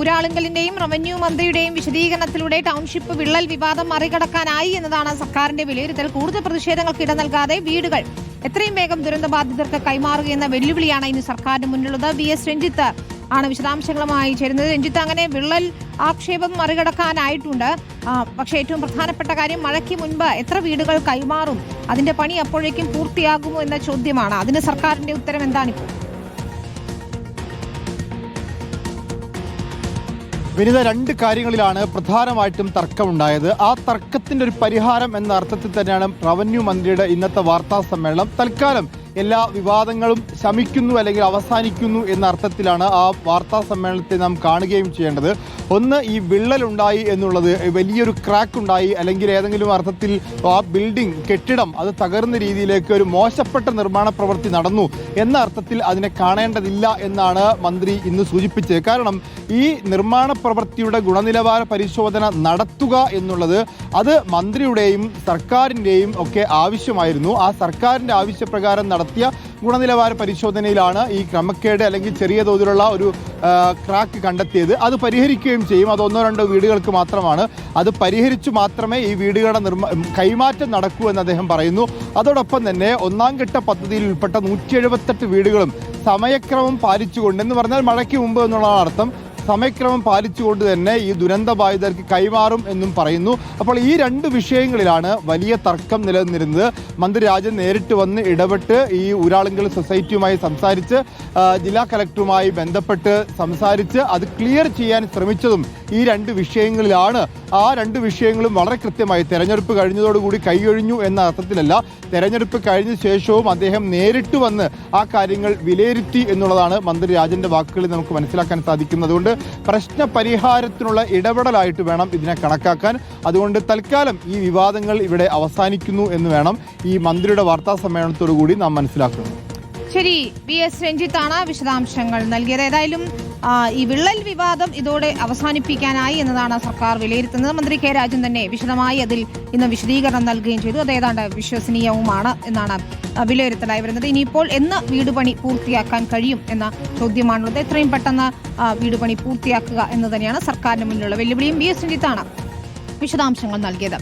ഊരാളുങ്കലിന്റെയും revenue മന്ത്രിയുടെയും വിശദീകരണത്തിലൂടെ township വിള്ളൽ വിവാദം മറികടക്കാനായി എന്നതാണ് സർക്കാരിന്റെ വിലയിരുത്തൽ. കൂടുതൽ പ്രതിഷേധങ്ങൾക്ക് ഇട നൽകാതെ വീടുകൾ എത്രയും വേഗം ദുരന്തബാധിതർക്ക് കൈമാറുകയെന്ന വെല്ലുവിളിയാണ് ഇനി സർക്കാരിന് മുന്നിലുള്ളത്. VS രഞ്ജിത്ത് ആണ് വിശദാംശങ്ങളുമായി ചേരുന്നത്. രഞ്ജിത്ത്, അങ്ങനെ വിള്ളൽ ആക്ഷേപം മറികടക്കാനായിട്ടുണ്ട്. പക്ഷേ ഏറ്റവും പ്രധാനപ്പെട്ട കാര്യം, മഴയ്ക്ക് മുൻപ് എത്ര വീടുകൾ കൈമാറും, അതിന്റെ പണി അപ്പോഴേക്കും പൂർത്തിയാകുമോ എന്ന ചോദ്യമാണ്. അതിന് സർക്കാരിന്റെ ഉത്തരം എന്താണിപ്പോൾ? വിനിത, രണ്ട് കാര്യങ്ങളിലാണ് പ്രധാനമായിട്ടും തർക്കമുണ്ടായത്. ആ തർക്കത്തിന്റെ ഒരു പരിഹാരം എന്ന അർത്ഥത്തിൽ തന്നെയാണ് റവന്യൂ മന്ത്രിയുടെ ഇന്നത്തെ വാർത്താ സമ്മേളനം. തൽക്കാലം എല്ലാ വിവാദങ്ങളും ശമിക്കുന്നു അല്ലെങ്കിൽ അവസാനിക്കുന്നു എന്ന അർത്ഥത്തിലാണ് ആ വാർത്താ സമ്മേളനത്തെ നാം കാണുകയും ചെയ്യേണ്ടത്. ഒന്ന്, ഈ വിള്ളലുണ്ടായി എന്നുള്ളത്, വലിയൊരു ക്രാക്ക് ഉണ്ടായി, അല്ലെങ്കിൽ ഏതെങ്കിലും അർത്ഥത്തിൽ ആ ബിൽഡിംഗ് കെട്ടിടം അത് തകർന്ന രീതിയിലേക്ക് ഒരു മോശപ്പെട്ട നിർമ്മാണ പ്രവൃത്തി നടന്നു എന്ന അർത്ഥത്തിൽ അതിനെ കാണേണ്ടതില്ല എന്നാണ് മന്ത്രി ഇന്ന് സൂചിപ്പിച്ചത്. കാരണം ഈ നിർമ്മാണ പ്രവൃത്തിയുടെ ഗുണനിലവാര പരിശോധന നടത്തുക എന്നുള്ളത് അത് മന്ത്രിയുടെയും സർക്കാരിൻ്റെയും ഒക്കെ ആവശ്യമായിരുന്നു. ആ സർക്കാരിൻ്റെ ആവശ്യപ്രകാരം നടത്തിയ ഗുണനിലവാര പരിശോധനയിലാണ് ഈ ക്രമക്കേട് അല്ലെങ്കിൽ ചെറിയ തോതിലുള്ള ഒരു ക്രാക്ക് കണ്ടെത്തിയത്. അത് പരിഹരിക്കുകയും ചെയ്യും. അത് 1-2 വീടുകൾക്ക് മാത്രമാണ്. അത് പരിഹരിച്ചു മാത്രമേ ഈ വീടുകളുടെ കൈമാറ്റം നടക്കൂ എന്ന് അദ്ദേഹം പറയുന്നു. അതോടൊപ്പം തന്നെ ഒന്നാം ഘട്ട പദ്ധതിയിൽ ഉൾപ്പെട്ട 178 വീടുകളും സമയക്രമം പാലിച്ചുകൊണ്ട്, എന്ന് പറഞ്ഞാൽ മഴയ്ക്ക് മുമ്പ് എന്നുള്ളതാണ് അർത്ഥം, സമയക്രമം പാലിച്ചുകൊണ്ട് തന്നെ ഈ ദുരന്തബാധിതർക്ക് കൈമാറും എന്നും പറയുന്നു. അപ്പോൾ ഈ രണ്ട് വിഷയങ്ങളിലാണ് വലിയ തർക്കം നിലനിന്നിരുന്നത്. മന്ത്രി രാജൻ നേരിട്ട് വന്ന് ഇടപെട്ട് ഈ ഊരാളുങ്കൽ സൊസൈറ്റിയുമായി സംസാരിച്ച് ജില്ലാ കളക്ടറുമായി ബന്ധപ്പെട്ട് സംസാരിച്ച് അത് ക്ലിയർ ചെയ്യാൻ ശ്രമിച്ചതും ഈ രണ്ട് വിഷയങ്ങളിലാണ്. ആ രണ്ട് വിഷയങ്ങളും വളരെ കൃത്യമായി തെരഞ്ഞെടുപ്പ് കഴിഞ്ഞതോടുകൂടി കൈയൊഴിഞ്ഞു എന്ന അർത്ഥത്തിലല്ല, തെരഞ്ഞെടുപ്പ് കഴിഞ്ഞ ശേഷവും അദ്ദേഹം നേരിട്ട് വന്ന് ആ കാര്യങ്ങൾ വിലയിരുത്തി എന്നുള്ളതാണ് മന്ത്രി രാജന്റെ വാക്കുകളിൽ നമുക്ക് മനസ്സിലാക്കാൻ സാധിക്കുന്നത്. അതുകൊണ്ട് പ്രശ്ന പരിഹാരത്തിനുള്ള ഇടപെടലായിട്ട് വേണം ഇതിനെ കണക്കാക്കാൻ. അതുകൊണ്ട് തൽക്കാലം ഈ വിവാദങ്ങൾ ഇവിടെ അവസാനിക്കുന്നു എന്ന് വേണം ഈ മന്ത്രിയുടെ വാർത്താ സമ്മേളനത്തോടു കൂടി നാം മനസ്സിലാക്കുന്നത്. ശരി, VS രഞ്ജിത്താണ് വിശദാംശങ്ങൾ നൽകിയത്. ഏതായാലും ഈ വിള്ളൽ വിവാദം ഇതോടെ അവസാനിപ്പിക്കാനായി എന്നതാണ് സർക്കാർ വിലയിരുത്തുന്നത്. മന്ത്രി കെ രാജൻ തന്നെ വിശദമായി അതിൽ ഇന്ന് വിശദീകരണം നൽകുകയും ചെയ്തു. അത് ഏതാണ്ട് വിശ്വസനീയവുമാണ് എന്നാണ് വിലയിരുത്തലായി വരുന്നത്. ഇനിയിപ്പോൾ എന്ന് വീട് പണി പൂർത്തിയാക്കാൻ കഴിയും എന്ന ചോദ്യമാണുള്ളത്. എത്രയും പെട്ടെന്ന് വീട് പണി പൂർത്തിയാക്കുക എന്ന് തന്നെയാണ് സർക്കാരിന് മുന്നിലുള്ള വെല്ലുവിളിയും. VS രഞ്ജിത്താണ് വിശദാംശങ്ങൾ നൽകിയത്.